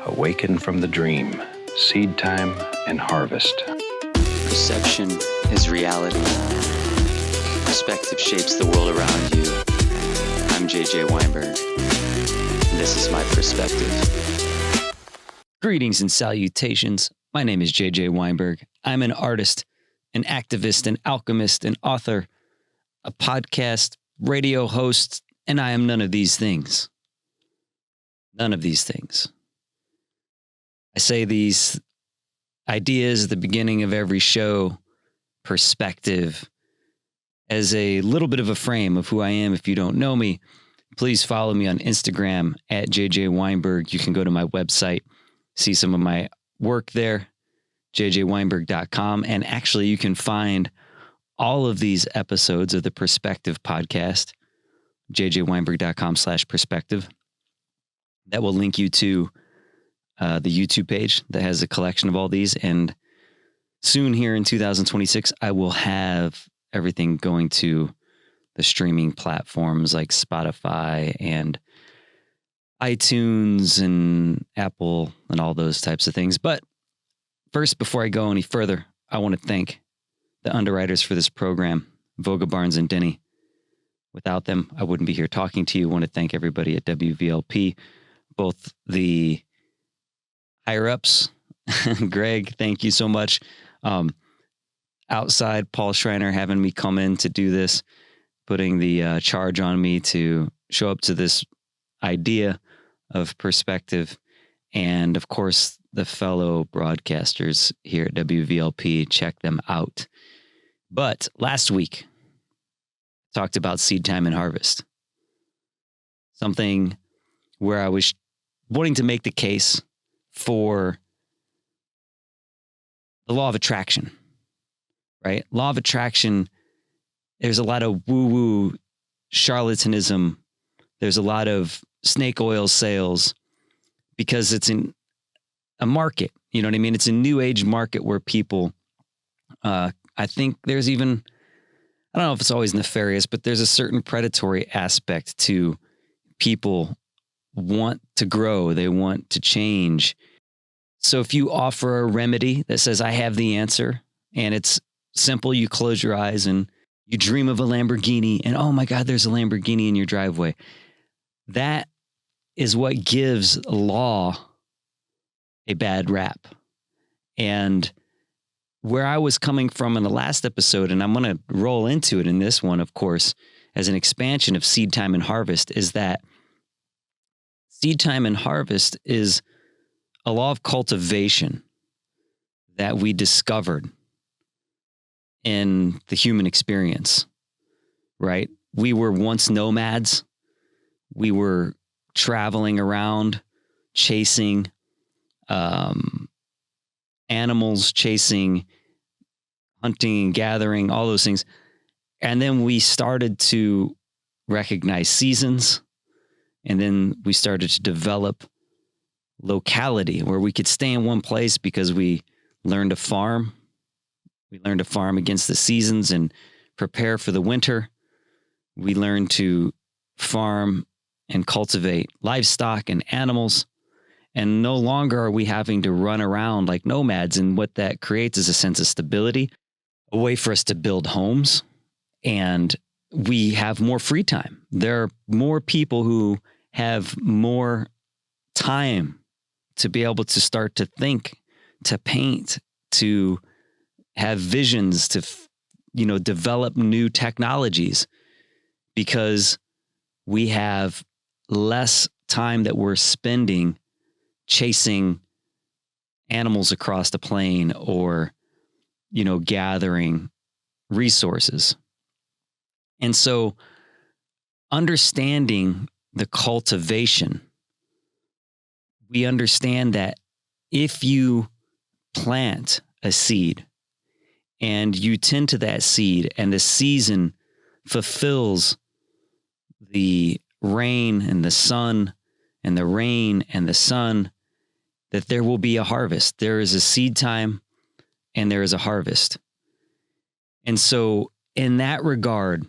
Awaken from the dream. Seedtime and Harvest. Perception is reality. Perspective shapes the world around you. I'm JJ Weinberg, and this is my perspective. Greetings and salutations. My name is JJ Weinberg. I'm an artist, an activist, an alchemist, an author, a podcast, radio host, and I am none of these things. None of these things. I say these ideas at the beginning of every show, perspective, as a little bit of a frame of who I am. If you don't know me, please follow me on Instagram at JJ Weinberg. You can go to my website, see some of my work there, jjweinberg.com. And actually, you can find all of these episodes of the Perspective podcast, jjweinberg.com/perspective. That will link you to the YouTube page that has a collection of all these. And soon here in 2026, I will have everything going to the streaming platforms like Spotify and iTunes and Apple and all those types of things. But first, before I go any further, I want to thank the underwriters for this program, Voga, Barnes, and Denny. Without them, I wouldn't be here talking to you. I want to thank everybody at WVLP, both the higher-ups. Greg, thank you so much. Outside, Paul Schreiner having me come in to do this, putting the charge on me to show up to this idea of perspective. And of course, the fellow broadcasters here at WVLP, check them out. But last week, talked about Seedtime and Harvest. Something where I was wanting to make the case for the law of attraction, right? Law of attraction, there's a lot of woo-woo charlatanism. There's a lot of snake oil sales because it's in a market, you know what I mean? It's a new age market where people, I think there's even, I don't know if it's always nefarious, but there's a certain predatory aspect to people want to grow. They want to change. So if you offer a remedy that says, I have the answer, and it's simple, you close your eyes and you dream of a Lamborghini and, oh my God, there's a Lamborghini in your driveway. That is what gives law a bad rap. And where I was coming from in the last episode, and I'm going to roll into it in this one, of course, as an expansion of Seedtime and Harvest, is that Seedtime and Harvest is a law of cultivation that we discovered in the human experience, right? We were once nomads. We were traveling around, chasing animals, chasing, hunting and gathering, all those things. And then we started to recognize seasons. And then we started to develop locality where we could stay in one place because we learned to farm. We learned to farm against the seasons and prepare for the winter. We learned to farm and cultivate livestock and animals. And no longer are we having to run around like nomads. And what that creates is a sense of stability, a way for us to build homes. And we have more free time. There are more people who have more time to be able to start to think, to paint, to have visions, to, develop new technologies, because we have less time that we're spending chasing animals across the plain or, gathering resources. And so understanding the cultivation, we understand that if you plant a seed and you tend to that seed and the season fulfills the rain and the sun and the rain and the sun, that there will be a harvest. There is a seed time and there is a harvest. And so in that regard,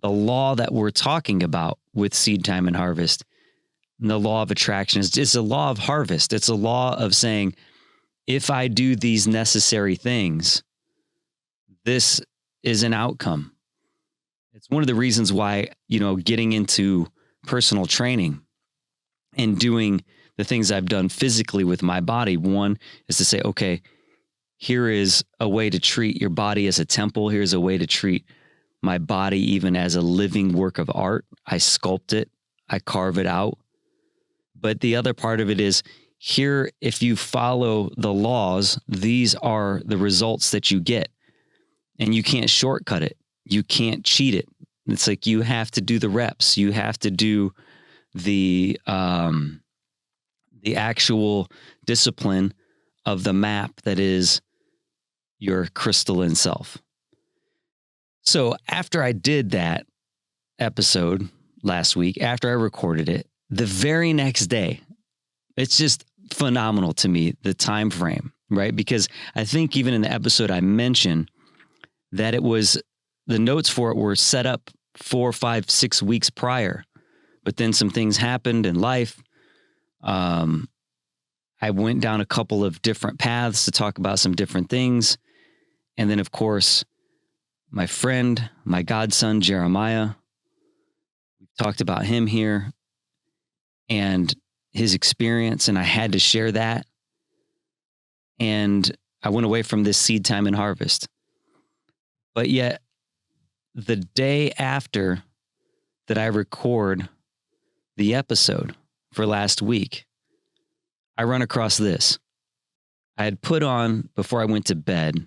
the law that we're talking about with Seedtime and Harvest, the law of attraction. It's a law of harvest. It's a law of saying, if I do these necessary things, this is an outcome. It's one of the reasons why, getting into personal training and doing the things I've done physically with my body. One is to say, okay, here is a way to treat your body as a temple. Here's a way to treat my body even as a living work of art. I sculpt it. I carve it out. But the other part of it is here, if you follow the laws, these are the results that you get. And you can't shortcut it. You can't cheat it. It's like you have to do the reps. You have to do the actual discipline of the map that is your crystalline self. So after I did that episode last week, after I recorded it, the very next day, it's just phenomenal to me, the time frame, right? Because I think even in the episode I mentioned that it was, the notes for it were set up 4, 5, 6 weeks prior, but then some things happened in life. I went down a couple of different paths to talk about some different things. And then, of course, my friend, my godson, Jeremiah, we talked about him here and his experience, and I had to share that. And I went away from this Seedtime and Harvest. But yet, the day after that I record the episode for last week, I run across this. I had put on, before I went to bed,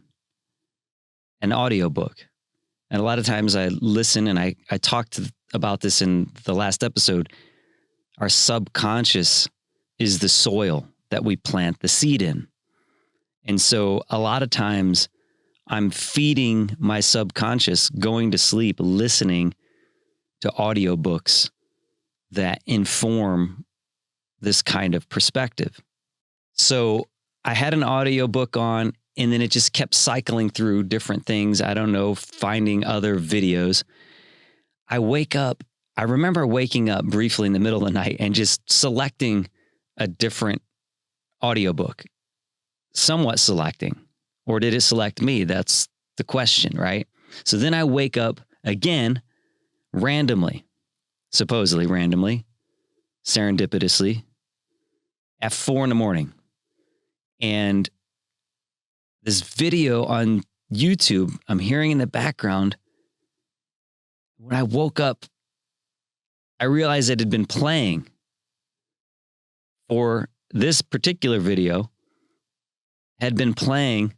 an audiobook. And a lot of times I listen, and I talked about this in the last episode. Our subconscious is the soil that we plant the seed in. And so a lot of times I'm feeding my subconscious, going to sleep, listening to audiobooks that inform this kind of perspective. So I had an audiobook on, and then it just kept cycling through different things. I don't know, finding other videos. I remember waking up briefly in the middle of the night and just selecting a different audiobook, somewhat selecting. Or did it select me? That's the question, right? So then I wake up again, randomly, supposedly randomly, serendipitously, at 4 a.m. And this video on YouTube, I'm hearing in the background. When I woke up, I realized it had been playing for this particular video, had been playing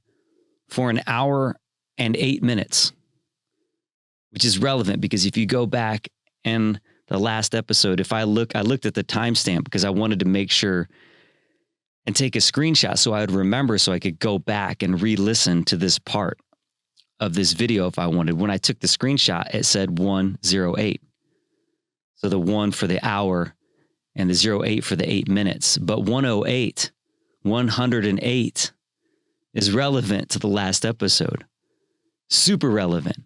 for 1 hour and 8 minutes, which is relevant because if you go back in the last episode, I looked at the timestamp because I wanted to make sure and take a screenshot so I would remember, so I could go back and re-listen to this part of this video if I wanted. When I took the screenshot, it said 108. So the 1 for the hour and the 08 for the 8 minutes. But 108 is relevant to the last episode. Super relevant.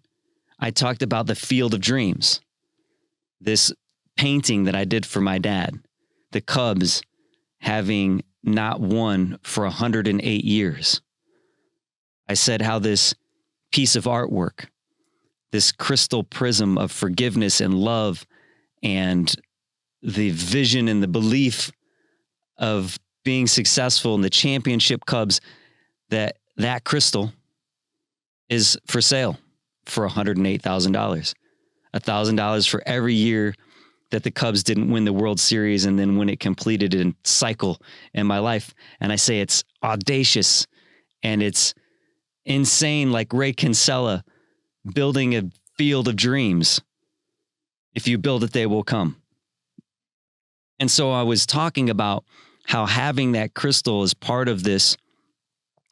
I talked about the Field of Dreams, this painting that I did for my dad, the Cubs having not won for 108 years. I said how this piece of artwork, this crystal prism of forgiveness and love and the vision and the belief of being successful in the championship Cubs, that crystal is for sale for $108,000. $1,000 for every year that the Cubs didn't win the World Series, and then when it completed a cycle in my life. And I say it's audacious and it's insane, like Ray Kinsella building a field of dreams. If you build it, they will come. And so I was talking about how having that crystal is part of this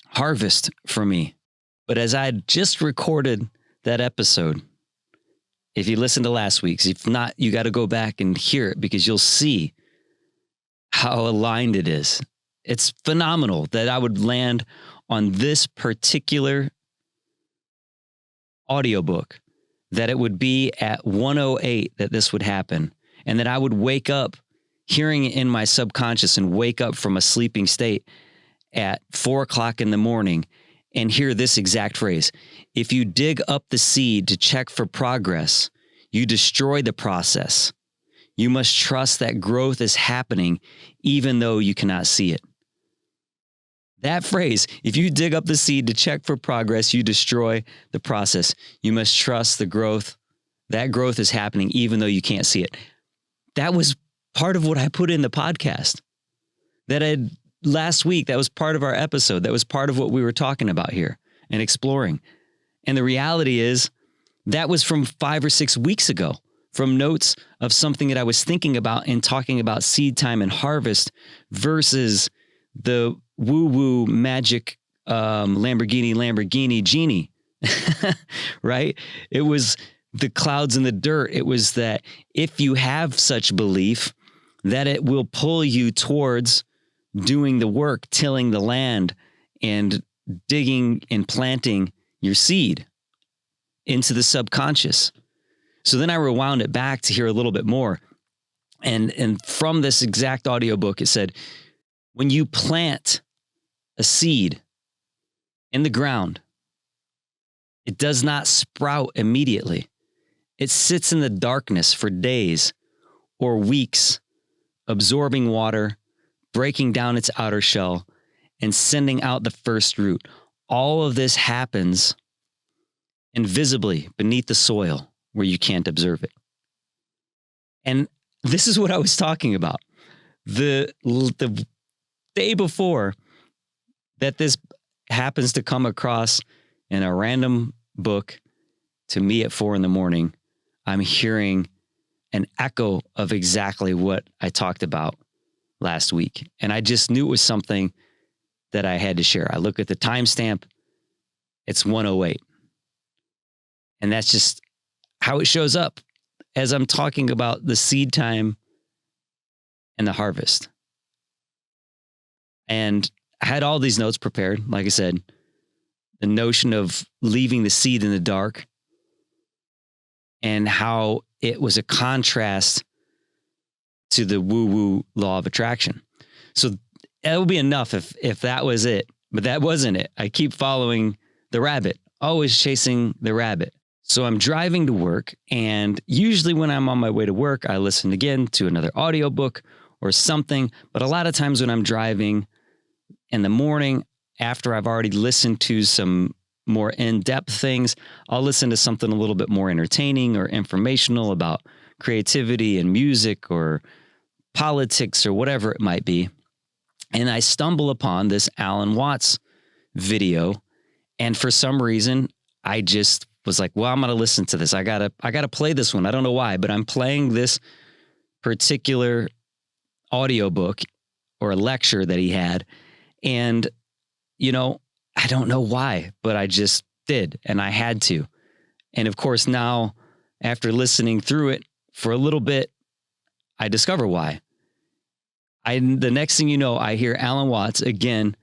harvest for me. But as I had just recorded that episode, if you listened to last week's, if not, you got to go back and hear it because you'll see how aligned it is. It's phenomenal that I would land on this particular audiobook, that it would be at 108 that this would happen, and that I would wake up hearing it in my subconscious and wake up from a sleeping state at 4:00 in the morning and hear this exact phrase. If you dig up the seed to check for progress, you destroy the process. You must trust that growth is happening even though you cannot see it. That phrase, if you dig up the seed to check for progress, you destroy the process. You must trust the growth. That growth is happening even though you can't see it. That was part of what I put in the podcast. Last week, that was part of our episode. That was part of what we were talking about here and exploring. And the reality is that was from 5 or 6 weeks ago, from notes of something that I was thinking about and talking about Seedtime and Harvest versus the woo-woo magic Lamborghini genie, right? It was the clouds in the dirt. It was that if you have such belief, that it will pull you towards doing the work, tilling the land and digging and planting your seed into the subconscious. So then I rewound it back to hear a little bit more. And from this exact audiobook, it said, when you plant a seed in the ground, it does not sprout immediately. It sits in the darkness for days or weeks, absorbing water, breaking down its outer shell, and sending out the first root. All of this happens invisibly beneath the soil where you can't observe it. And this is what I was talking about. The day before that this happens to come across in a random book to me at 4 a.m, I'm hearing an echo of exactly what I talked about last week. And I just knew it was something that I had to share. I look at the timestamp, it's 1:08. And that's just how it shows up as I'm talking about the seed time and the harvest. And I had all these notes prepared. Like I said, the notion of leaving the seed in the dark and how it was a contrast to the woo-woo law of attraction. So that would be enough if that was it, but that wasn't it. I keep following the rabbit, always chasing the rabbit. So I'm driving to work, and usually when I'm on my way to work, I listen again to another audiobook or something. But a lot of times when I'm driving in the morning, after I've already listened to some more in-depth things, I'll listen to something a little bit more entertaining or informational about creativity and music or politics or whatever it might be. And I stumble upon this Alan Watts video. And for some reason, I just was like, well, I'm going to listen to this. I gotta play this one. I don't know why, but I'm playing this particular audiobook or a lecture that he had. And, I don't know why, but I just did. And I had to. And of course, now after listening through it for a little bit, I discover why. The next thing you know, I hear Alan Watts again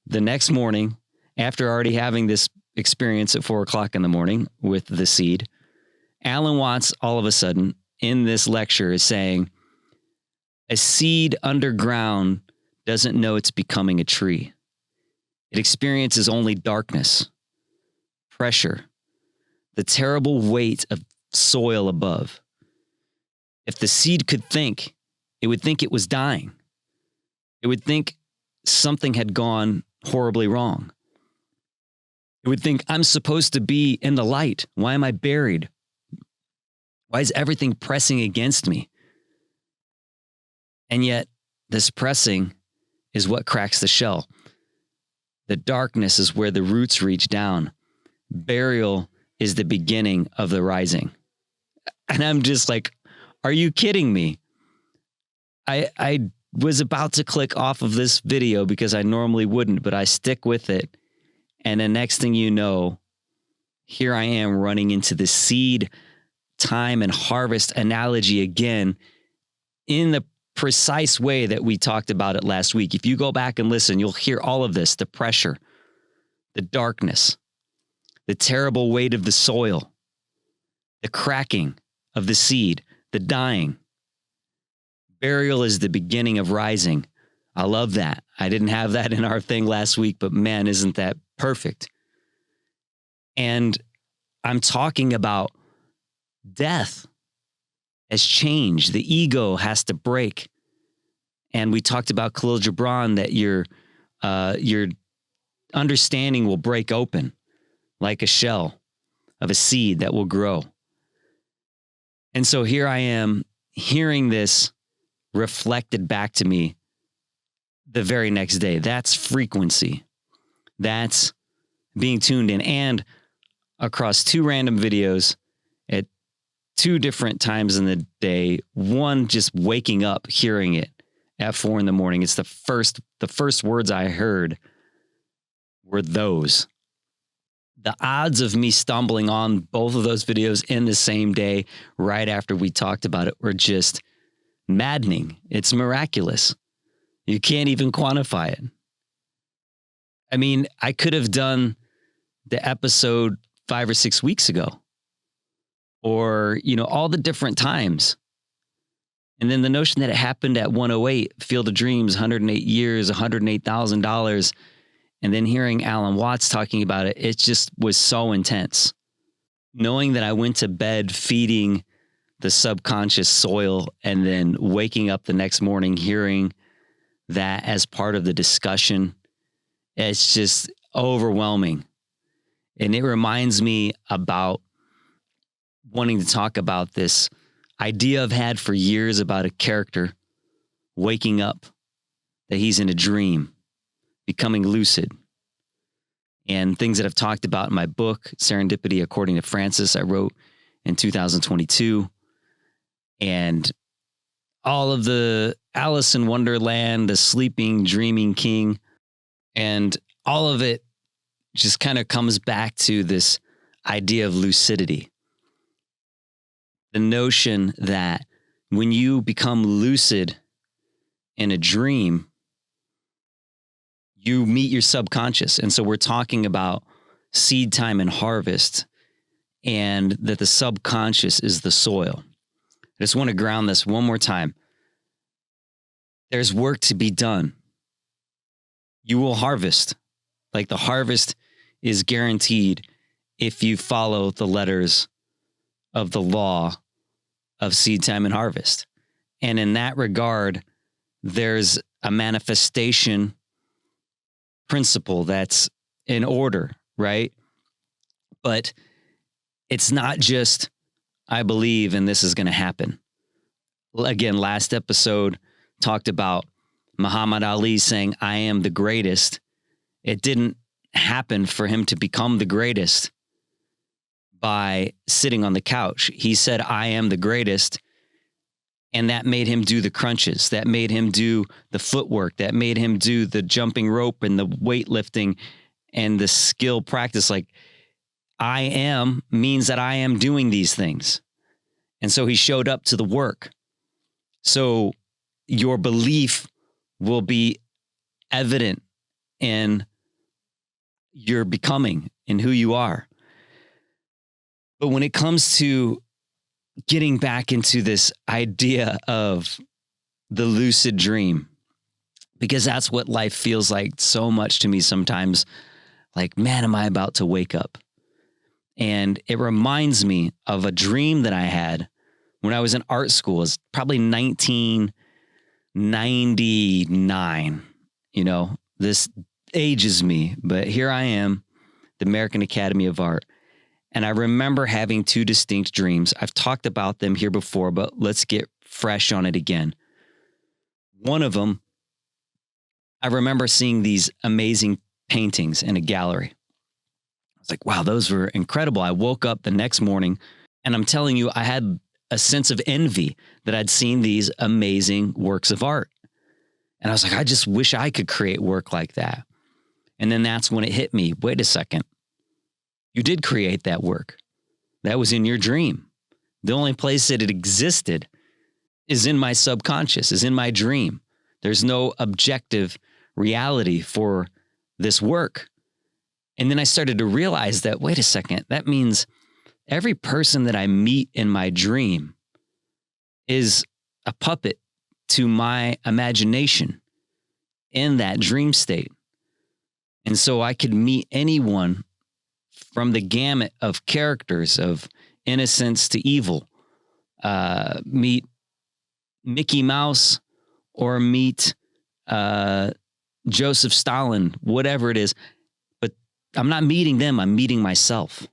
the next morning after already having this experience at 4:00 a.m. with the seed. Alan Watts, all of a sudden, in this lecture is saying, a seed underground doesn't know it's becoming a tree. It experiences only darkness, pressure, the terrible weight of soil above. If the seed could think, it would think it was dying. It would think something had gone horribly wrong. It would think, I'm supposed to be in the light. Why am I buried? Why is everything pressing against me? And yet, this pressing is what cracks the shell. The darkness is where the roots reach down. Burial is the beginning of the rising. And I'm just like, are you kidding me? I was about to click off of this video because I normally wouldn't, but I stick with it. And the next thing you know, here I am running into the seed time and harvest analogy again in the precise way that we talked about it last week. If you go back and listen, you'll hear all of this, the pressure, the darkness, the terrible weight of the soil, the cracking of the seed, the dying, Burial is the beginning of rising. I love that. I didn't have that in our thing last week, but man, isn't that perfect? And I'm talking about death has changed. The ego has to break. And we talked about Khalil Gibran, that your understanding will break open like a shell of a seed that will grow. And so here I am hearing this reflected back to me the very next day. That's frequency. That's being tuned in. And across 2 random videos at 2 different times in the day, one just waking up, hearing it at 4 a.m. It's the first words I heard were those. The odds of me stumbling on both of those videos in the same day, right after we talked about it, were just maddening. It's miraculous. You can't even quantify it. I mean, I could have done the episode 5 or 6 weeks ago, or, all the different times. And then the notion that it happened at 108, Field of Dreams, 108 years, $108,000. And then hearing Alan Watts talking about it, it just was so intense. Knowing that I went to bed feeding the subconscious soil, and then waking up the next morning hearing that as part of the discussion, it's just overwhelming. And it reminds me about wanting to talk about this idea I've had for years about a character waking up, that he's in a dream, becoming lucid, and things that I've talked about in my book, Serendipity According to Francis, I wrote in 2022. And all of the Alice in Wonderland, the Sleeping, Dreaming King, and all of it just kind of comes back to this idea of lucidity. The notion that when you become lucid in a dream, you meet your subconscious. And so we're talking about Seedtime and Harvest, and that the subconscious is the soil. I just want to ground this one more time. There's work to be done. You will harvest. Like, the harvest is guaranteed if you follow the letters of the law of Seedtime and Harvest. And in that regard, there's a manifestation principle that's in order, right? But it's not just, I believe, and this is going to happen. Again, last episode talked about Muhammad Ali saying, I am the greatest. It didn't happen for him to become the greatest by sitting on the couch. He said, I am the greatest. And that made him do the crunches. That made him do the footwork. That made him do the jumping rope and the weightlifting and the skill practice. Like, I am means that I am doing these things. And so he showed up to the work. So your belief will be evident in your becoming and who you are. But when it comes to getting back into this idea of the lucid dream, because that's what life feels like so much to me sometimes. Like, man, am I about to wake up? And it reminds me of a dream that I had when I was in art school. It's probably 1999. This ages me, but here I am, the American Academy of Art. And I remember having 2 distinct dreams. I've talked about them here before, but let's get fresh on it again. One of them, I remember seeing these amazing paintings in a gallery. I was like, wow, those were incredible. I woke up the next morning, and I'm telling you, I had a sense of envy that I'd seen these amazing works of art. And I was like, I just wish I could create work like that. And then that's when it hit me. Wait a second. You did create that work. That was in your dream. The only place that it existed is in my subconscious, is in my dream. There's no objective reality for this work. And then I started to realize that, wait a second, that means every person that I meet in my dream is a puppet to my imagination in that dream state. And so I could meet anyone from the gamut of characters of innocence to evil, meet Mickey Mouse or meet Joseph Stalin, whatever it is. But I'm not meeting them, I'm meeting myself.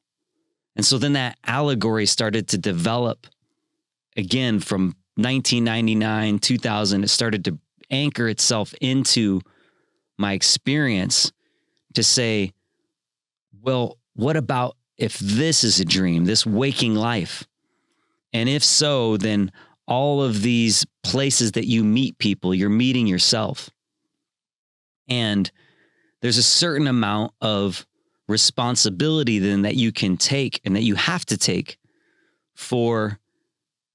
And so then that allegory started to develop again from 1999, 2000. It started to anchor itself into my experience to say, well, what about if this is a dream, this waking life? And if so, then all of these places that you meet people, you're meeting yourself. And there's a certain amount of responsibility then that you can take and that you have to take for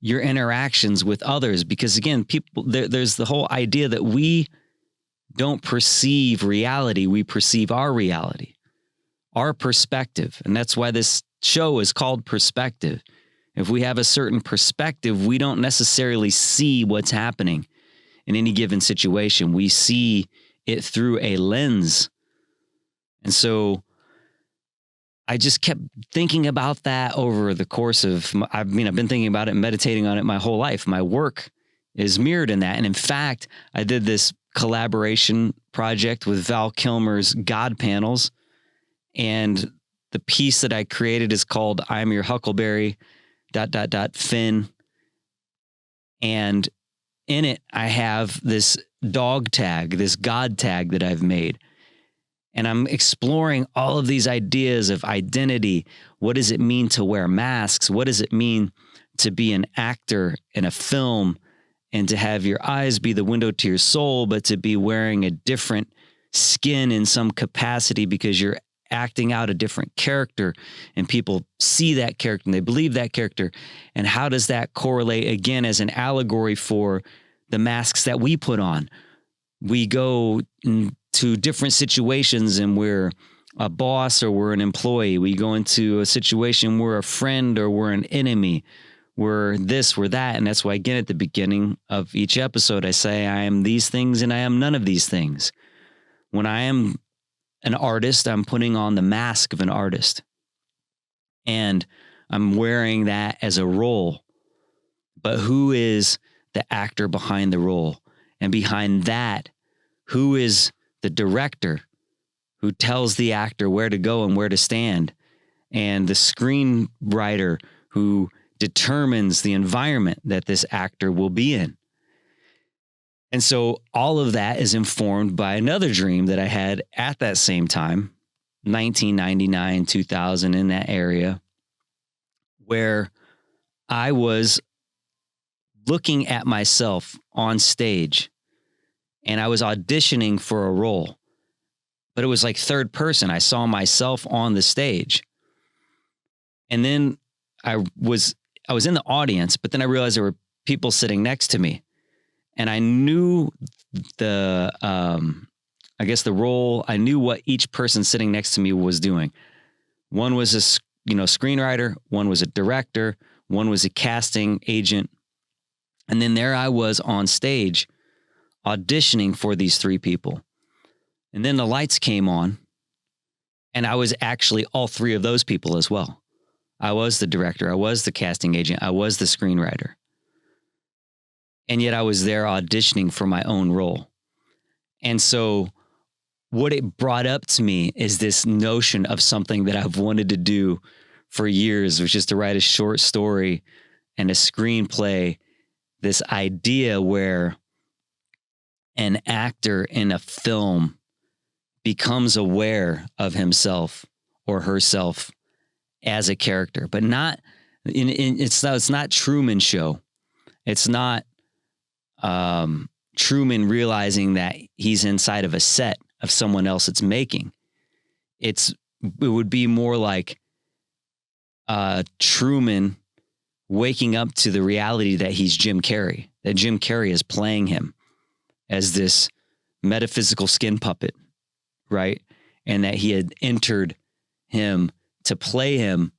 your interactions with others. Because again, people, there's the whole idea that we don't perceive reality. We perceive our reality, our perspective. And that's why this show is called Perspective. If we have a certain perspective, we don't necessarily see what's happening in any given situation. We see it through a lens. And so I just kept thinking about that over the course of, I've been thinking about it and meditating on it my whole life. My work is mirrored in that. And in fact, I did this collaboration project with Val Kilmer's God Panels. And the piece that I created is called I'm Your Huckleberry, ... Finn. And in it, I have this dog tag, this God tag that I've made. And I'm exploring all of these ideas of identity. What does it mean to wear masks? What does it mean to be an actor in a film and to have your eyes be the window to your soul, but to be wearing a different skin in some capacity because you're acting out a different character and people see that character and they believe that character? And how does that correlate again as an allegory for the masks that we put on? We go to different situations and we're a boss or we're an employee. We go into a situation, we're a friend or we're an enemy. We're this, we're that. And that's why, again, at the beginning of each episode, I say, I am these things and I am none of these things. When I am an artist, I'm putting on the mask of an artist. And I'm wearing that as a role. But who is the actor behind the role? And behind that, who is the director who tells the actor where to go and where to stand? And the screenwriter who determines the environment that this actor will be in. And so all of that is informed by another dream that I had at that same time, 1999, 2000, in that area, where I was looking at myself on stage and I was auditioning for a role, but it was like third person. I saw myself on the stage. And then I was in the audience, but then I realized there were people sitting next to me. And I knew the role. I knew what each person sitting next to me was doing. One was a screenwriter. One was a director. One was a casting agent. And then there I was on stage auditioning for these three people. And then the lights came on and I was actually all three of those people as well. I was the director. I was the casting agent. I was the screenwriter. And yet I was there auditioning for my own role. And so what it brought up to me is this notion of something that I've wanted to do for years, which is to write a short story and a screenplay, this idea where an actor in a film becomes aware of himself or herself as a character, but not it's not Truman Show. It's not Truman realizing that he's inside of a set of someone else it's making. It would be more like Truman waking up to the reality that he's Jim Carrey, that Jim Carrey is playing him as this metaphysical skin puppet, right? And that he had entered him to play him.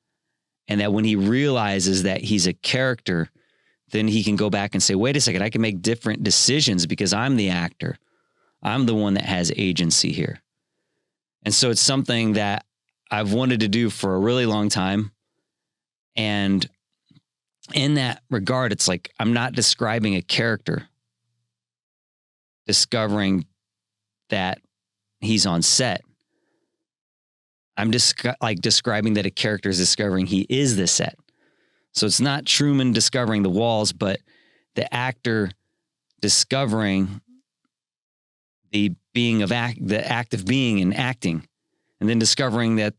And that when he realizes that he's a character, then he can go back and say, wait a second, I can make different decisions because I'm the actor. I'm the one that has agency here. And so it's something that I've wanted to do for a really long time. And in that regard, it's like, I'm not describing a character discovering that he's on set. I'm just describing that a character is discovering he is the set. So it's not Truman discovering the walls, but the actor discovering the act of being and acting, and then discovering that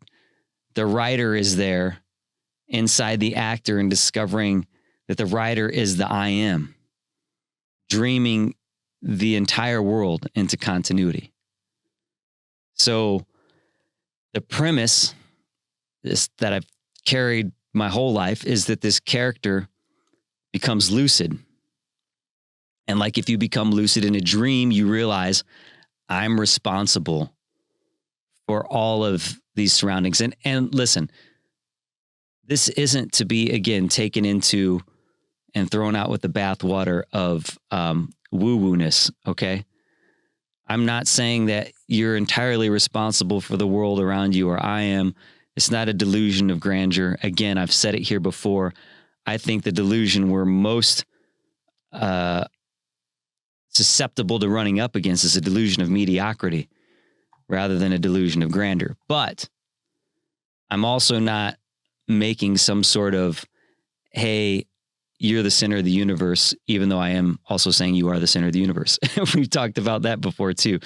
the writer is there inside the actor and discovering that the writer is the I am, dreaming the entire world into continuity. So the premise is that I've carried my whole life is that this character becomes lucid. And like if you become lucid in a dream, you realize I'm responsible for all of these surroundings. And listen, this isn't to be, again, taken into and thrown out with the bathwater of woo-woo-ness, okay? I'm not saying that you're entirely responsible for the world around you, or I am. It's not a delusion of grandeur. Again, I've said it here before. I think the delusion we're most susceptible to running up against is a delusion of mediocrity rather than a delusion of grandeur. But I'm also not making some sort of, hey, you're the center of the universe, even though I am also saying you are the center of the universe. We've talked about that before too.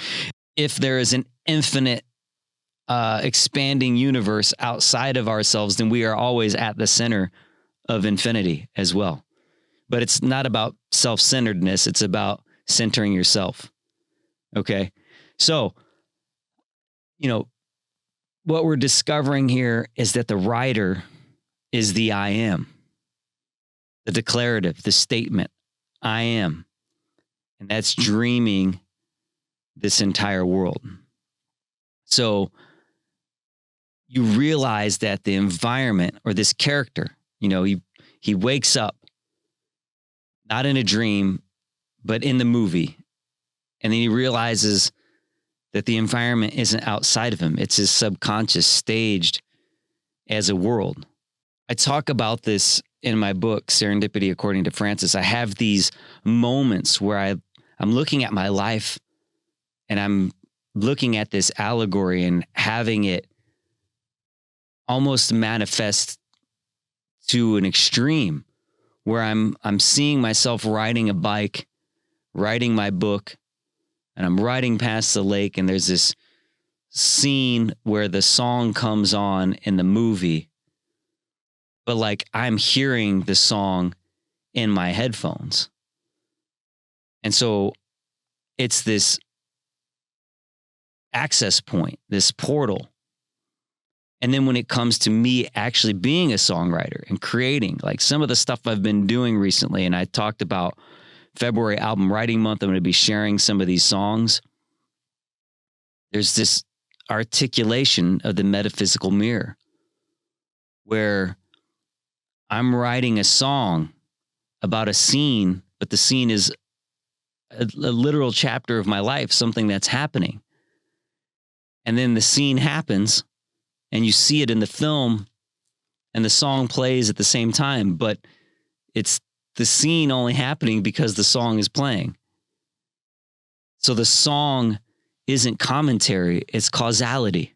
If there is an infinite expanding universe outside of ourselves, then we are always at the center of infinity as well. But it's not about self-centeredness. It's about centering yourself. Okay. So, what we're discovering here is that the writer is the I am, the declarative, the statement, I am. And that's dreaming this entire world. So you realize that the environment or this character, he wakes up, not in a dream, but in the movie. And then he realizes that the environment isn't outside of him. It's his subconscious staged as a world. I talk about this in my book, Serendipity According to Francis. I have these moments where I'm looking at my life and I'm looking at this allegory and having it almost manifest to an extreme where I'm seeing myself riding a bike, writing my book, and I'm riding past the lake, and there's this scene where the song comes on in the movie, but I'm hearing the song in my headphones. And so it's this access point, this portal. And then when it comes to me actually being a songwriter and creating, some of the stuff I've been doing recently, and I talked about February album writing month, I'm going to be sharing some of these songs. There's this articulation of the metaphysical mirror where I'm writing a song about a scene, but the scene is a literal chapter of my life, something that's happening. And then the scene happens and you see it in the film and the song plays at the same time, but it's the scene only happening because the song is playing. So the song isn't commentary, it's causality.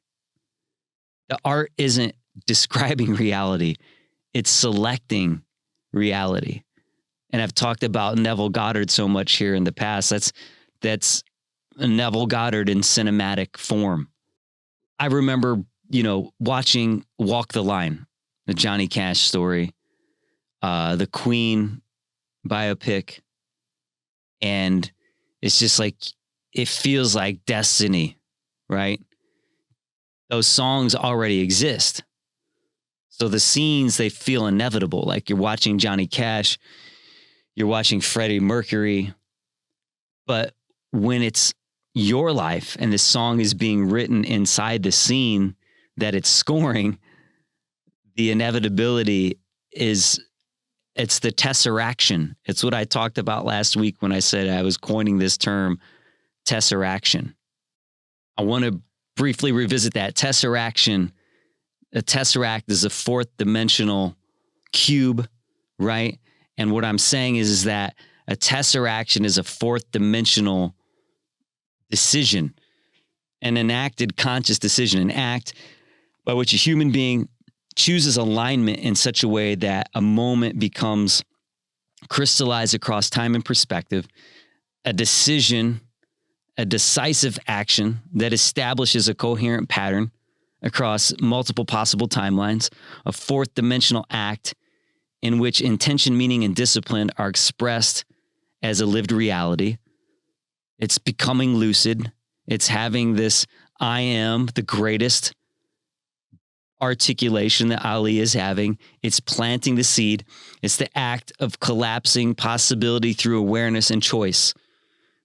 The art isn't describing reality, it's selecting reality. And I've talked about Neville Goddard so much here in the past. That's Neville Goddard in cinematic form. I remember, watching Walk the Line, the Johnny Cash story, the Queen biopic, and it's just it feels like destiny, right? Those songs already exist. So the scenes, they feel inevitable. Like you're watching Johnny Cash, you're watching Freddie Mercury. But when it's your life and the song is being written inside the scene that it's scoring, the inevitability is It's the tesseraction. It's what I talked about last week when I said I was coining this term, tesseraction. I want to briefly revisit that. Tesseraction. A tesseract is a fourth dimensional cube, right? And what I'm saying is that a tesseraction is a fourth dimensional decision, an enacted conscious decision, an act by which a human being chooses alignment in such a way that a moment becomes crystallized across time and perspective, a decision, a decisive action that establishes a coherent pattern across multiple possible timelines, a fourth dimensional act in which intention, meaning, and discipline are expressed as a lived reality. It's becoming lucid. It's having this I am the greatest articulation that Ali is having. It's planting the seed. It's the act of collapsing possibility through awareness and choice,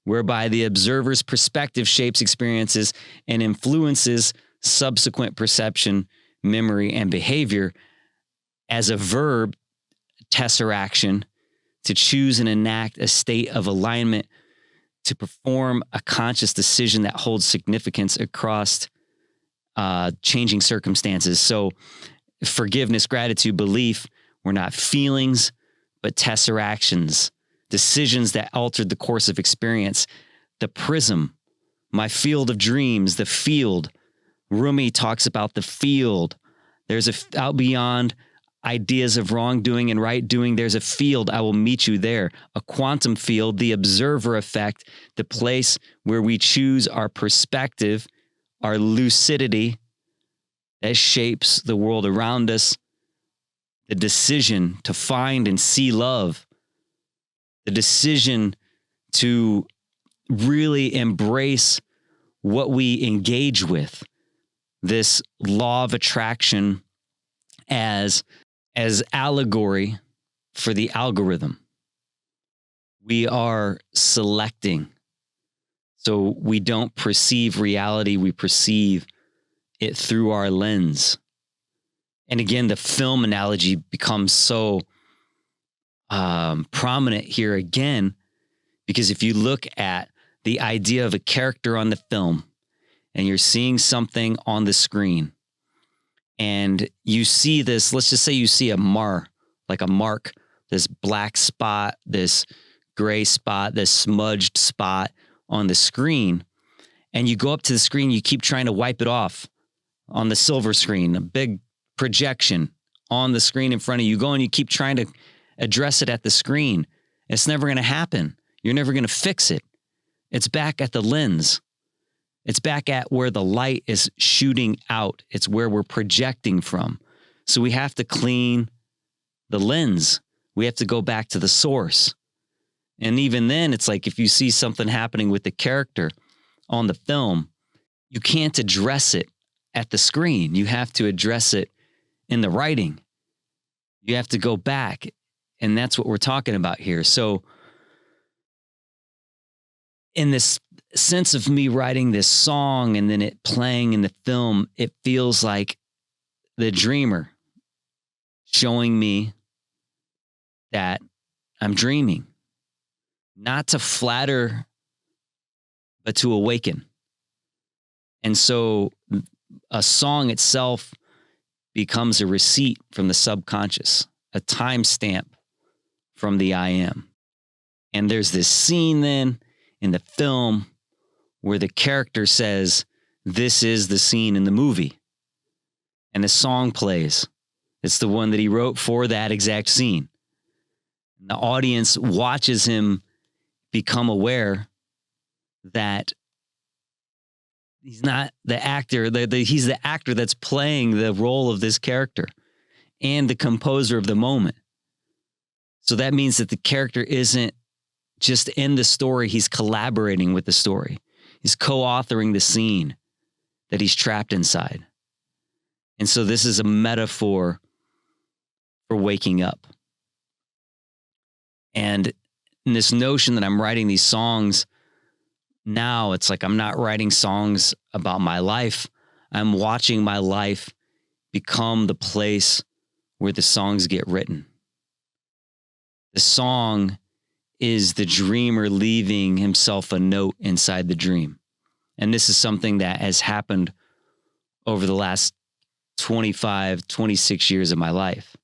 whereby the observer's perspective shapes experiences and influences subsequent perception, memory, and behavior. As a verb, tesseraction, to choose and enact a state of alignment, to perform a conscious decision that holds significance across changing circumstances. So forgiveness, gratitude, belief were not feelings, but tesseractions, decisions that altered the course of experience. The prism, my field of dreams, the field. Rumi talks about the field. There's out beyond ideas of wrongdoing and right doing. There's a field. I will meet you there. A quantum field, the observer effect, the place where we choose our perspective, our lucidity that shapes the world around us, the decision to find and see love, the decision to really embrace what we engage with, this law of attraction as allegory for the algorithm. We are selecting. So we don't perceive reality, we perceive it through our lens. And again, the film analogy becomes so prominent here again, because if you look at the idea of a character on the film and you're seeing something on the screen and you see this, let's just say you see a mark, this black spot, this gray spot, this smudged spot on the screen, and you go up to the screen, you keep trying to wipe it off on the silver screen, a big projection on the screen in front of you. You go and you keep trying to address it at the screen. It's never going to happen. You're never going to fix it. It's back at the lens. It's back at where the light is shooting out. It's where we're projecting from. So we have to clean the lens. We have to go back to the source. And even then, it's like if you see something happening with the character on the film, you can't address it at the screen. You have to address it in the writing. You have to go back. And that's what we're talking about here. So in this sense of me writing this song and then it playing in the film, it feels like the dreamer showing me that I'm dreaming, not to flatter, but to awaken. And so a song itself becomes a receipt from the subconscious, a timestamp from the I am. And there's this scene then in the film where the character says, this is the scene in the movie. And the song plays. It's the one that he wrote for that exact scene. And the audience watches him become aware that he's not the actor, he's the actor that's playing the role of this character and the composer of the moment. So that means that the character isn't just in the story, he's collaborating with the story. He's co-authoring the scene that he's trapped inside. And so this is a metaphor for waking up. And in this notion that I'm writing these songs now, it's like I'm not writing songs about my life. I'm watching my life become the place where the songs get written. The song is the dreamer leaving himself a note inside the dream. And this is something that has happened over the last 25, 26 years of my life.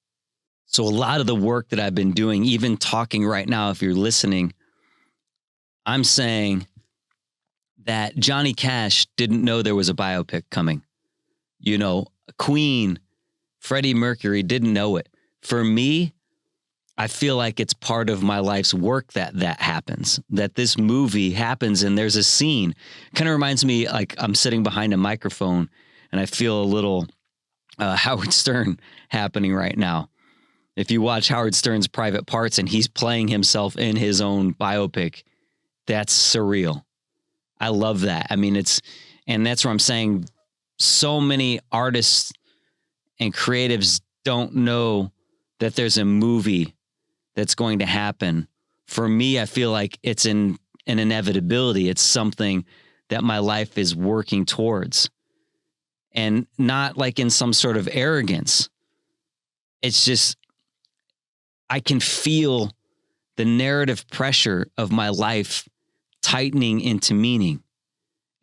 So a lot of the work that I've been doing, even talking right now, if you're listening, I'm saying that Johnny Cash didn't know there was a biopic coming. You know, Queen, Freddie Mercury didn't know it. For me, I feel like it's part of my life's work that happens, that this movie happens and there's a scene. Kind of reminds me like I'm sitting behind a microphone and I feel a little Howard Stern happening right now. If you watch Howard Stern's Private Parts and he's playing himself in his own biopic, that's surreal. I love that. I mean, and that's where I'm saying so many artists and creatives don't know that there's a movie that's going to happen. For me, I feel like it's an inevitability. It's something that my life is working towards. And not like in some sort of arrogance. It's just, I can feel the narrative pressure of my life tightening into meaning.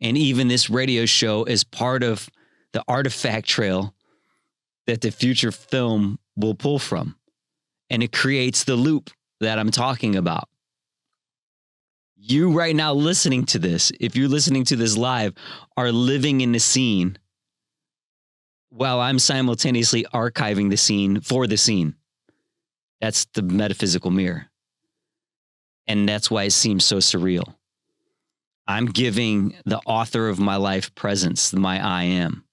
And even this radio show is part of the artifact trail that the future film will pull from. And it creates the loop that I'm talking about. You right now listening to this, if you're listening to this live, are living in the scene while I'm simultaneously archiving the scene for the scene. That's the metaphysical mirror. And that's why it seems so surreal. I'm giving the author of my life presence, my I am.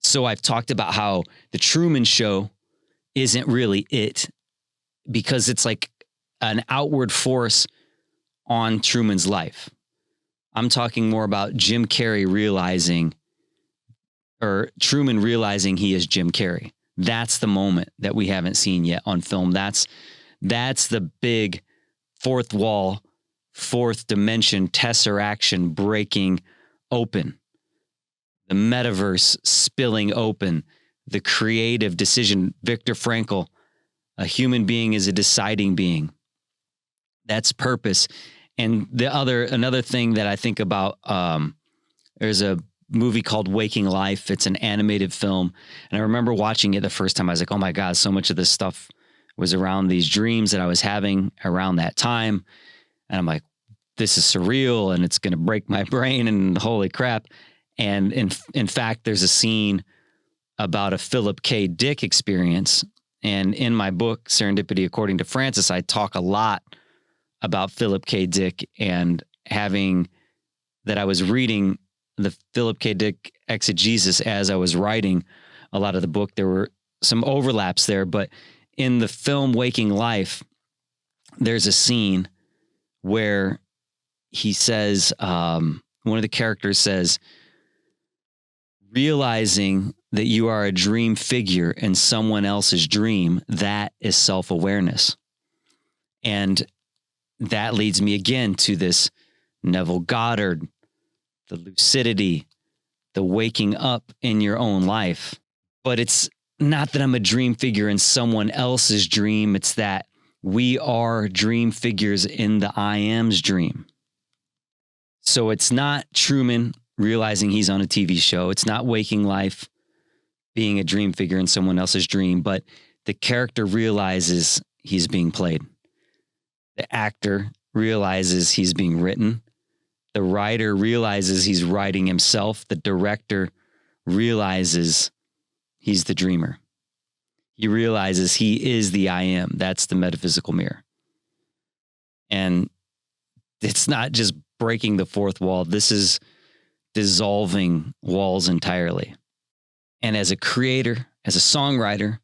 So I've talked about how the Truman Show isn't really it, because it's like an outward force on Truman's life. I'm talking more about Jim Carrey realizing, or Truman realizing he is Jim Carrey. That's the moment that we haven't seen yet on film. That's the big fourth wall, fourth dimension tesseraction breaking open. The metaverse spilling open. The creative decision. Viktor Frankl, a human being is a deciding being. That's purpose. And another thing that I think about, there's a movie called Waking Life. It's an animated film. And I remember watching it the first time. I was like, oh my God, so much of this stuff was around these dreams that I was having around that time. And I'm like, this is surreal and it's going to break my brain and holy crap. And in fact, there's a scene about a Philip K. Dick experience. And in my book, Serendipity According to Francis, I talk a lot about Philip K. Dick and that I was reading the Philip K. Dick exegesis as I was writing a lot of the book. There were some overlaps there, but in the film Waking Life, there's a scene where he says, one of the characters says, realizing that you are a dream figure in someone else's dream, that is self-awareness. And that leads me again to this Neville Goddard, the lucidity, the waking up in your own life. But it's not that I'm a dream figure in someone else's dream. It's that we are dream figures in the I am's dream. So it's not Truman realizing he's on a TV show. It's not Waking Life being a dream figure in someone else's dream, but the character realizes he's being played. The actor realizes he's being written. The writer realizes he's writing himself. The director realizes he's the dreamer. He realizes he is the I am. That's the metaphysical mirror. And it's not just breaking the fourth wall. This is dissolving walls entirely. And as a creator, as a songwriter,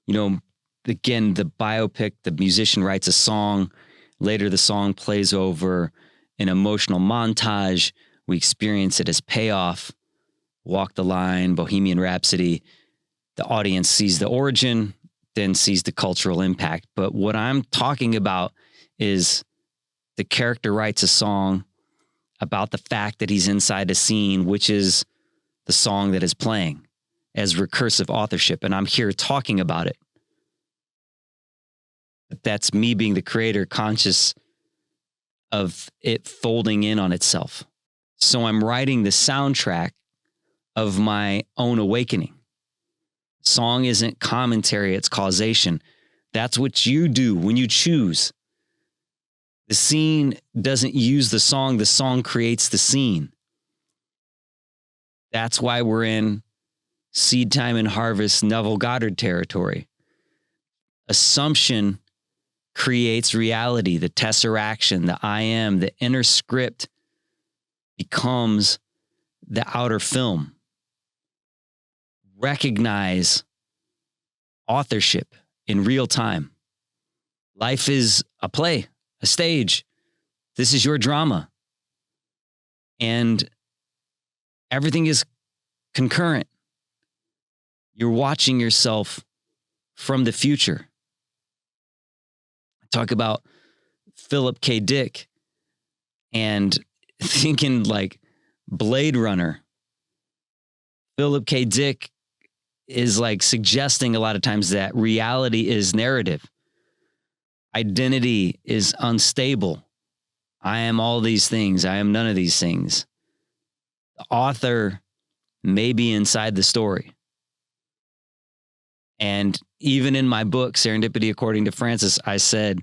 again, the biopic, the musician writes a song. Later, the song plays over an emotional montage. We experience it as payoff. Walk the Line, Bohemian Rhapsody. The audience sees the origin, then sees the cultural impact. But what I'm talking about is the character writes a song about the fact that he's inside a scene, which is the song that is playing as recursive authorship. And I'm here talking about it. That's me being the creator, conscious of it folding in on itself. So I'm writing the soundtrack of my own awakening. Song isn't commentary, it's causation. That's what you do when you choose. The scene doesn't use the song creates the scene. That's why we're in Seedtime and Harvest, Neville Goddard territory. Assumption creates reality, the tesseraction, the I am, the inner script becomes the outer film. Recognize authorship in real time. Life is a play, a stage. This is your drama. And everything is concurrent. You're watching yourself from the future. I talk about Philip K. Dick and thinking like Blade Runner. Philip K. Dick is like suggesting a lot of times that reality is narrative. Identity is unstable. I am all these things. I am none of these things. The author may be inside the story. And even in my book, Serendipity According to Francis, I said,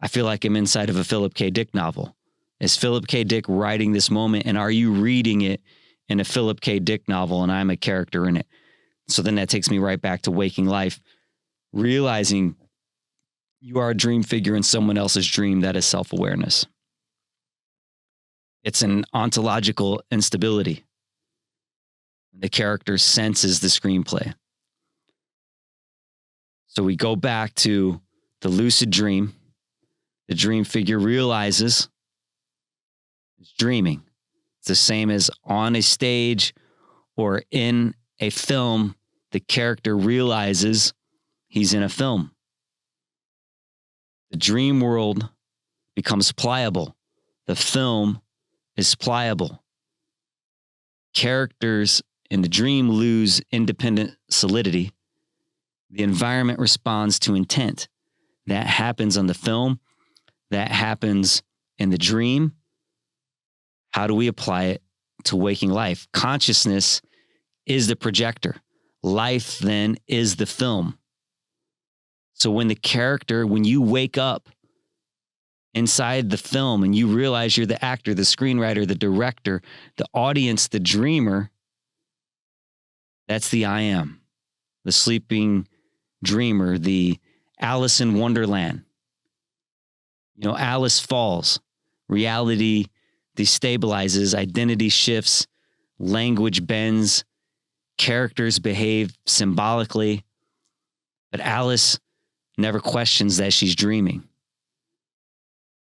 I feel like I'm inside of a Philip K. Dick novel. Is Philip K. Dick writing this moment? And are you reading it in a Philip K. Dick novel? And I'm a character in it. So then that takes me right back to Waking Life, realizing you are a dream figure in someone else's dream. That is self-awareness. It's an ontological instability. The character senses the screenplay. So we go back to the lucid dream. The dream figure realizes it's dreaming. It's the same as on a stage or in a film, the character realizes he's in a film. The dream world becomes pliable. The film is pliable. Characters in the dream lose independent solidity. The environment responds to intent. That happens on the film. That happens in the dream. How do we apply it to waking life? Consciousness is the projector. Life then is the film. So when you wake up inside the film and you realize you're the actor, the screenwriter, the director, the audience, the dreamer, that's the I am, the sleeping dreamer, the Alice in Wonderland. Alice falls, reality destabilizes, identity shifts, language bends, characters behave symbolically, but Alice never questions that she's dreaming.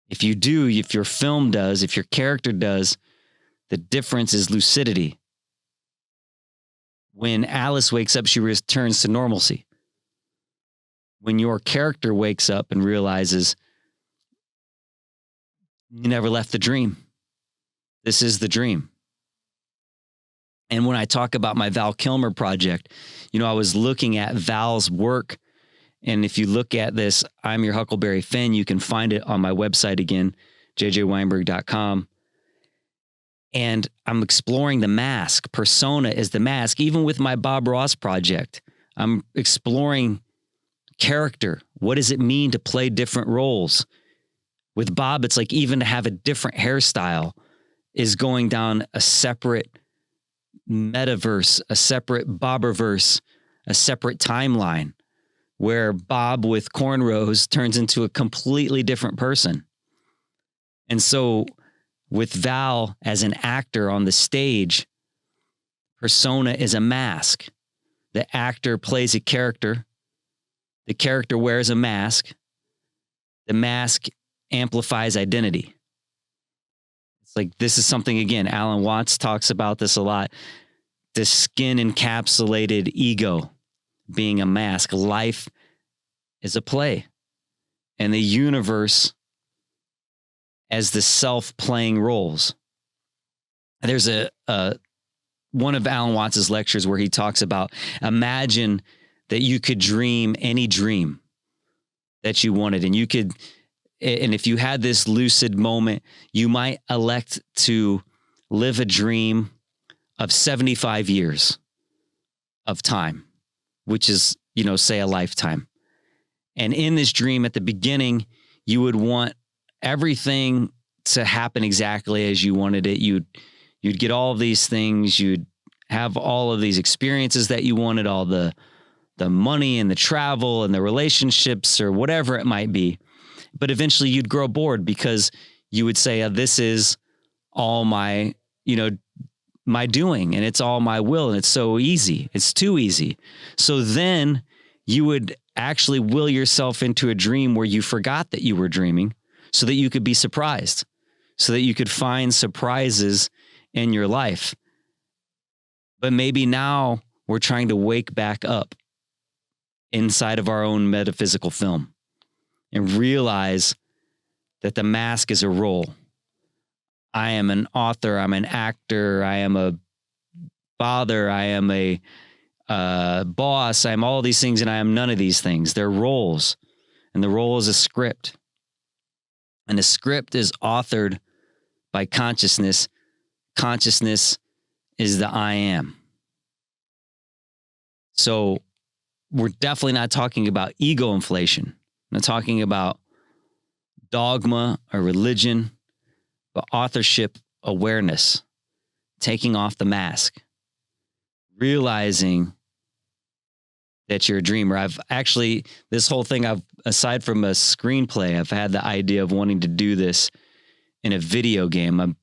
If your film does, if your character does, the difference is lucidity. When Alice wakes up, she returns to normalcy. When your character wakes up and realizes you never left the dream, this is the dream. And when I talk about my Val Kilmer project, I was looking at Val's work. And if you look at this, I'm Your Huckleberry Finn, you can find it on my website again, jjweinberg.com. And I'm exploring the mask. Persona is the mask. Even with my Bob Ross project, I'm exploring character. What does it mean to play different roles? With Bob, it's like even to have a different hairstyle is going down a separate metaverse, a separate Bobberverse, a separate timeline where Bob with cornrows turns into a completely different person. And so with Val as an actor on the stage, persona is a mask. The actor plays a character. The character wears a mask. The mask amplifies identity. It's like, this is something, again, Alan Watts talks about this a lot. The skin encapsulated ego being a mask. Life is a play. And the universe as the self playing roles. There's a one of Alan Watts's lectures where he talks about, imagine that you could dream any dream. that you wanted. And if you had this lucid moment, you might elect to live a dream of 75 years of time, which is, say a lifetime. And in this dream at the beginning, you would want everything to happen exactly as you wanted it. You'd get all of these things. You'd have all of these experiences that you wanted, all the money and the travel and the relationships or whatever it might be. But eventually you'd grow bored because you would say, this is all my doing, and it's all my will, and it's so easy. It's too easy. So then you would actually will yourself into a dream where you forgot that you were dreaming so that you could be surprised, so that you could find surprises in your life. But maybe now we're trying to wake back up inside of our own metaphysical film and realize that the mask is a role. I am an author. I'm an actor. I am a father. I am a boss. I'm all these things, and I am none of these things. They're roles, and the role is a script. And the script is authored by consciousness. Consciousness is the I am. So we're definitely not talking about ego inflation. I'm not talking about dogma or religion, but authorship awareness, taking off the mask, realizing that you're a dreamer. This whole thing, aside from a screenplay, I've had the idea of wanting to do this in a video game. I've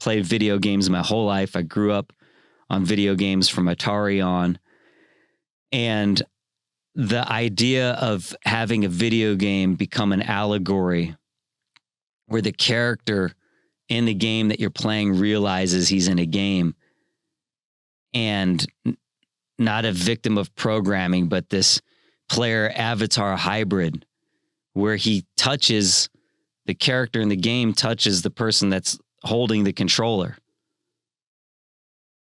played video games my whole life. I grew up on video games from Atari on. And the idea of having a video game become an allegory where the character in the game that you're playing realizes he's in a game and not a victim of programming, but this player avatar hybrid where he touches the character in the game, touches the person that's holding the controller.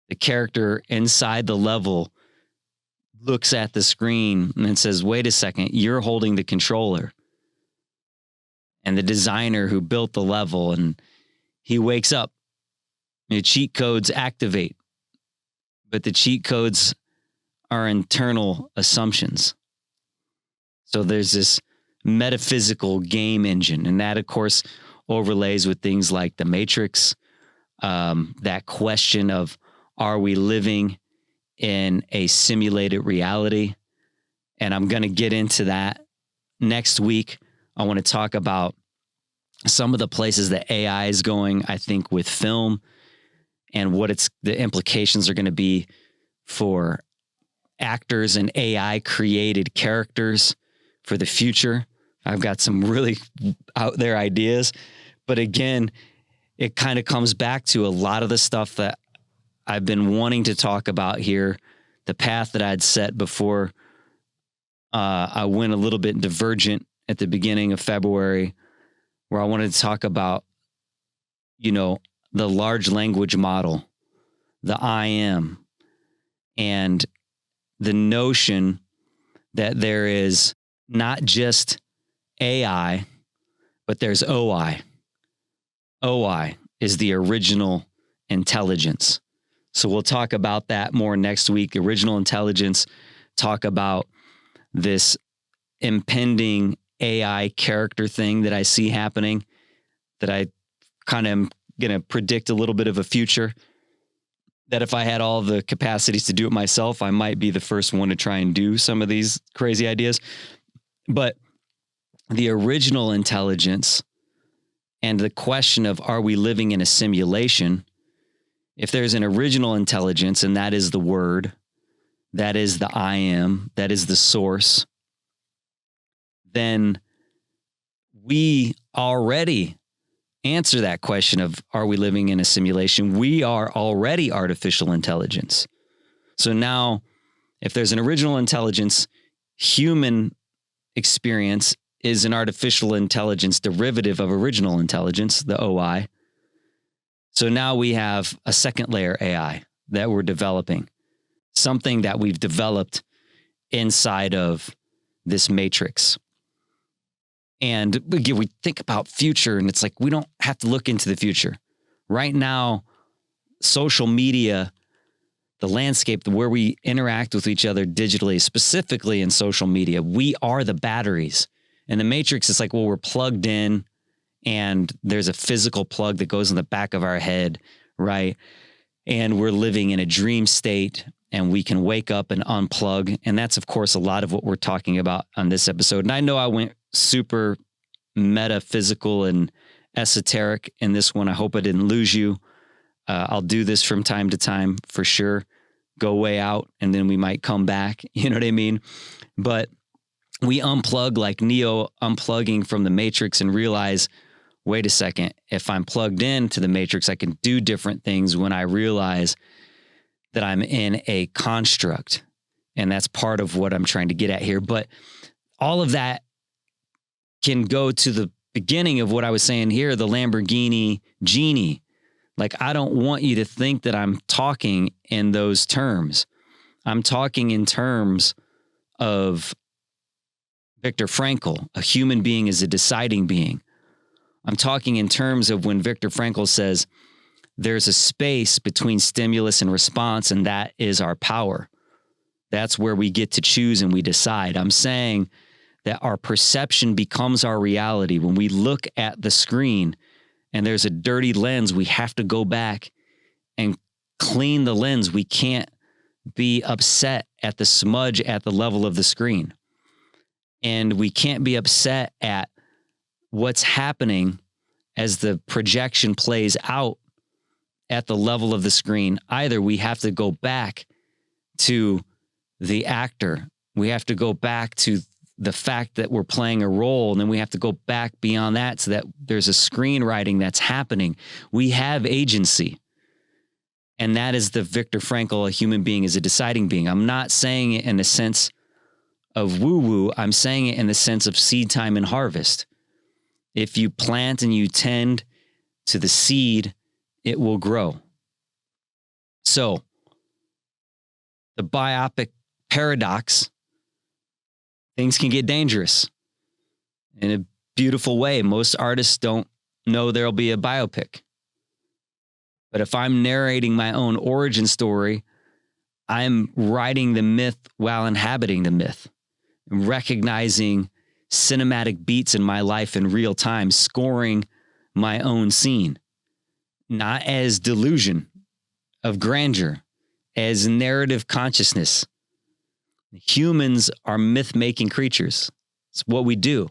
The character inside the level looks at the screen and says, wait a second, you're holding the controller. And the designer who built the level, and he wakes up, the cheat codes activate, but the cheat codes are internal assumptions. So there's this metaphysical game engine, and that, of course, overlays with things like the Matrix, that question of, are we living in a simulated reality? And I'm going to get into that next week. I want to talk about some of the places that AI is going, I think, with film, and what the implications are going to be for actors and AI created characters for the future. I've got some really out there ideas, but again, it kind of comes back to a lot of the stuff that I've been wanting to talk about here, the path that I'd set before I went a little bit divergent at the beginning of February, where I wanted to talk about, the large language model, the I am, and the notion that there is not just AI, but there's OI. OI is the original intelligence. So we'll talk about that more next week. Original intelligence, talk about this impending AI character thing that I see happening, that I kind of am going to predict a little bit of a future, that if I had all the capacities to do it myself, I might be the first one to try and do some of these crazy ideas. But the original intelligence and the question of, are we living in a simulation? If there's an original intelligence, and that is the word, that is the I am, that is the source, then we already answer that question of, are we living in a simulation? We are already artificial intelligence. So now, if there's an original intelligence, human experience is an artificial intelligence derivative of original intelligence, the OI. So now we have a second layer AI that we're developing, something that we've developed inside of this matrix. And again, we think about future, and it's like, we don't have to look into the future. Right now, social media, the landscape, where we interact with each other digitally, specifically in social media, we are the batteries. And the matrix is like, well, we're plugged in, and there's a physical plug that goes in the back of our head, right? And we're living in a dream state, and we can wake up and unplug. And that's, of course, a lot of what we're talking about on this episode. And I know I went super metaphysical and esoteric in this one. I hope I didn't lose you. I'll do this from time to time for sure. Go way out, and then we might come back. You know what I mean? But we unplug like Neo unplugging from the matrix and realize, wait a second, if I'm plugged into the matrix, I can do different things when I realize that I'm in a construct. And that's part of what I'm trying to get at here. But all of that can go to the beginning of what I was saying here, the Lamborghini genie. Like, I don't want you to think that I'm talking in those terms. I'm talking in terms of Viktor Frankl, a human being is a deciding being. I'm talking in terms of when Viktor Frankl says there's a space between stimulus and response, and that is our power. That's where we get to choose and we decide. I'm saying that our perception becomes our reality. When we look at the screen and there's a dirty lens, we have to go back and clean the lens. We can't be upset at the smudge at the level of the screen. And we can't be upset at what's happening as the projection plays out at the level of the screen. Either we have to go back to the actor. We have to go back to the fact that we're playing a role, and then we have to go back beyond that so that there's a screenwriting that's happening. We have agency. And that is the Viktor Frankl, a human being is a deciding being. I'm not saying it in the sense of woo-woo. I'm saying it in the sense of seed time and harvest. If you plant and you tend to the seed, it will grow. So the biopic paradox, things can get dangerous in a beautiful way. Most artists don't know there'll be a biopic. But if I'm narrating my own origin story, I'm writing the myth while inhabiting the myth, and recognizing cinematic beats in my life in real time, scoring my own scene, not as delusion of grandeur, as narrative consciousness. Humans are myth-making creatures. It's what we do.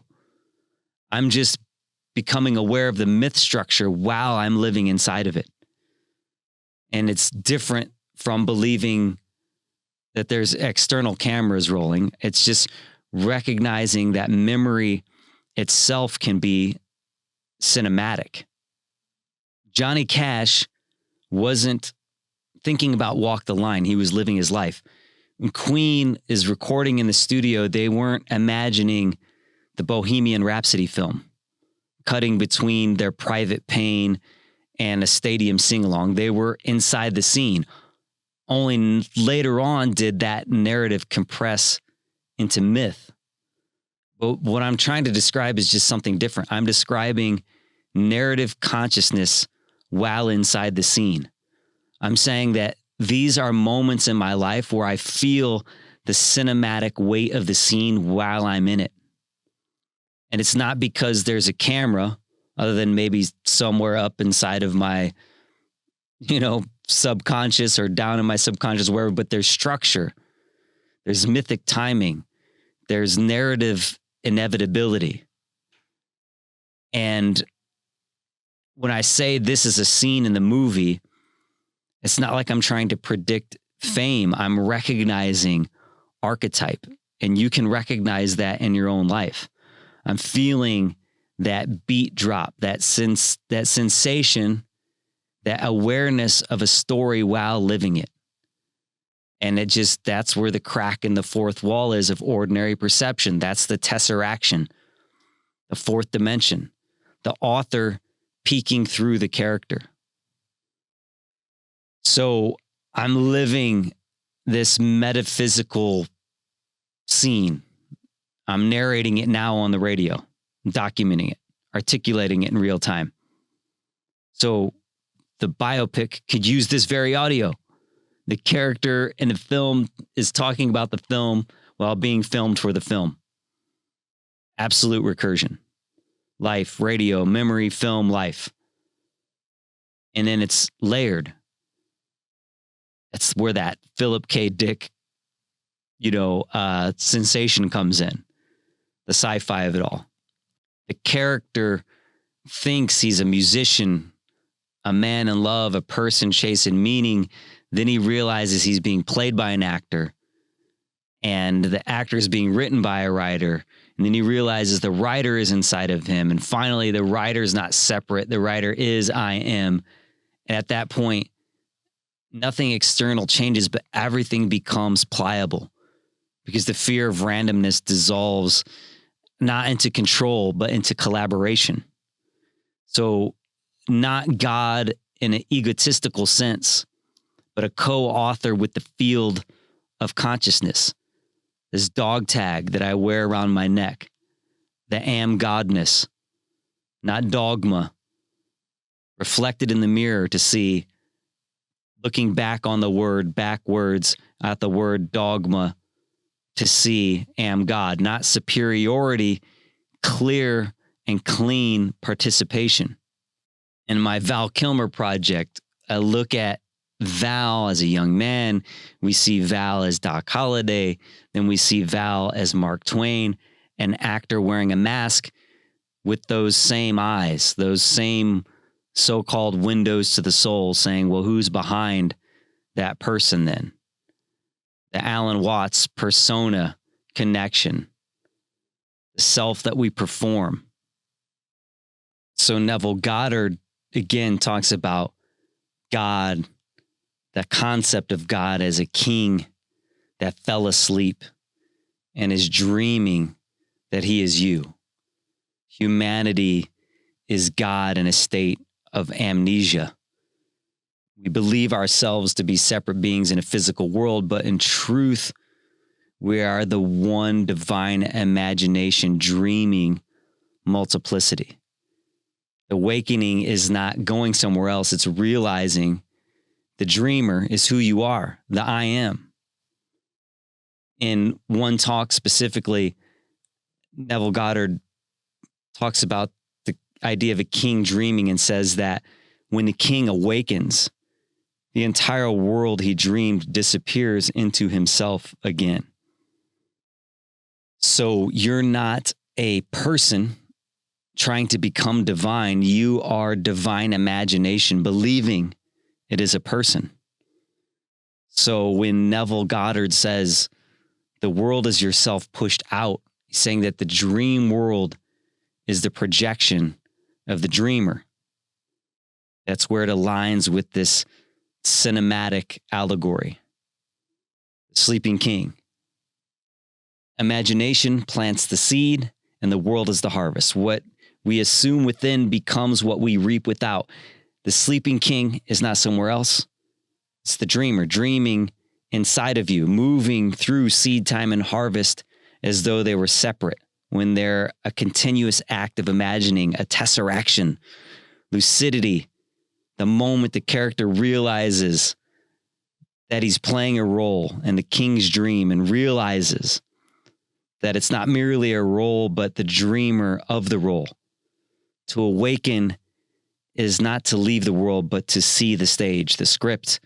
I'm just becoming aware of the myth structure while I'm living inside of it. And it's different from believing that there's external cameras rolling. It's just recognizing that memory itself can be cinematic. Johnny Cash wasn't thinking about Walk the Line. He was living his life. When Queen is recording in the studio, they weren't imagining the Bohemian Rhapsody film, cutting between their private pain and a stadium sing-along. They were inside the scene. Only later on did that narrative compress into myth. But what I'm trying to describe is just something different. I'm describing narrative consciousness while inside the scene. I'm saying that these are moments in my life where I feel the cinematic weight of the scene while I'm in it. And it's not because there's a camera, other than maybe somewhere up inside of my, subconscious or down in my subconscious, wherever, but there's structure. There's mythic timing. There's narrative inevitability. And when I say this is a scene in the movie, it's not like I'm trying to predict fame. I'm recognizing archetype, and you can recognize that in your own life. I'm feeling that beat drop, that sensation, that awareness of a story while living it. And that's where the crack in the fourth wall is of ordinary perception. That's the tesseraction, the fourth dimension, the author peeking through the character. So I'm living this metaphysical scene. I'm narrating it now on the radio. documenting it, articulating it in real time. So the biopic could use this very audio. The character in the film is talking about the film while being filmed for the film. Absolute recursion. Life, radio, memory, film, life. And then it's layered. That's where that Philip K. Dick, sensation comes in. The sci-fi of it all. The character thinks he's a musician, a man in love, a person chasing meaning. Then he realizes he's being played by an actor, and the actor is being written by a writer. And then he realizes the writer is inside of him. And finally, the writer is not separate. The writer is I am. And at that point, nothing external changes, but everything becomes pliable because the fear of randomness dissolves not into control, but into collaboration. So not God in an egotistical sense, but a co-author with the field of consciousness. This dog tag that I wear around my neck, the am godness, not dogma, reflected in the mirror to see, looking back on the word, backwards at the word dogma, to see am God, not superiority, clear and clean participation. In my Val Kilmer project, I look at Val as a young man. We see Val as Doc Holliday. Then we see Val as Mark Twain, an actor wearing a mask with those same eyes, those same so-called windows to the soul, saying, well, who's behind that person then? The Alan Watts persona connection, the self that we perform. So Neville Goddard, again, talks about God, the concept of God as a king that fell asleep and is dreaming that he is you. Humanity is God in a state of amnesia. We believe ourselves to be separate beings in a physical world, but in truth, we are the one divine imagination dreaming multiplicity. Awakening is not going somewhere else. It's realizing the dreamer is who you are, the I am. In one talk specifically, Neville Goddard talks about the idea of a king dreaming and says that when the king awakens, the entire world he dreamed disappears into himself again. So you're not a person trying to become divine. You are divine imagination, believing it is a person. So when Neville Goddard says the world is yourself pushed out, he's saying that the dream world is the projection of the dreamer. That's where it aligns with this cinematic allegory. Sleeping King. Imagination plants the seed, and the world is the harvest. What we assume within becomes what we reap without. The Sleeping King is not somewhere else. It's the dreamer, dreaming inside of you, moving through seed time and harvest as though they were separate, when they're a continuous act of imagining, a tesseraction, lucidity. The moment the character realizes that he's playing a role in the king's dream and realizes that it's not merely a role, but the dreamer of the role. To awaken is not to leave the world, but to see the stage. The script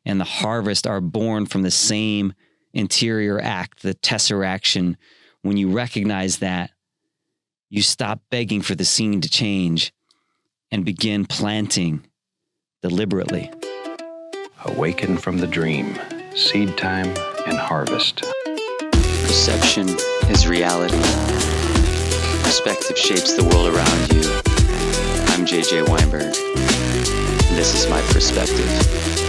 and the harvest are born from the same interior act, the tesseraction. When you recognize that, you stop begging for the scene to change and begin planting deliberately. Awaken from the dream. Seed time and harvest. Perception is reality. Perspective shapes the world around you. I'm JJ Weinberg. This is my perspective.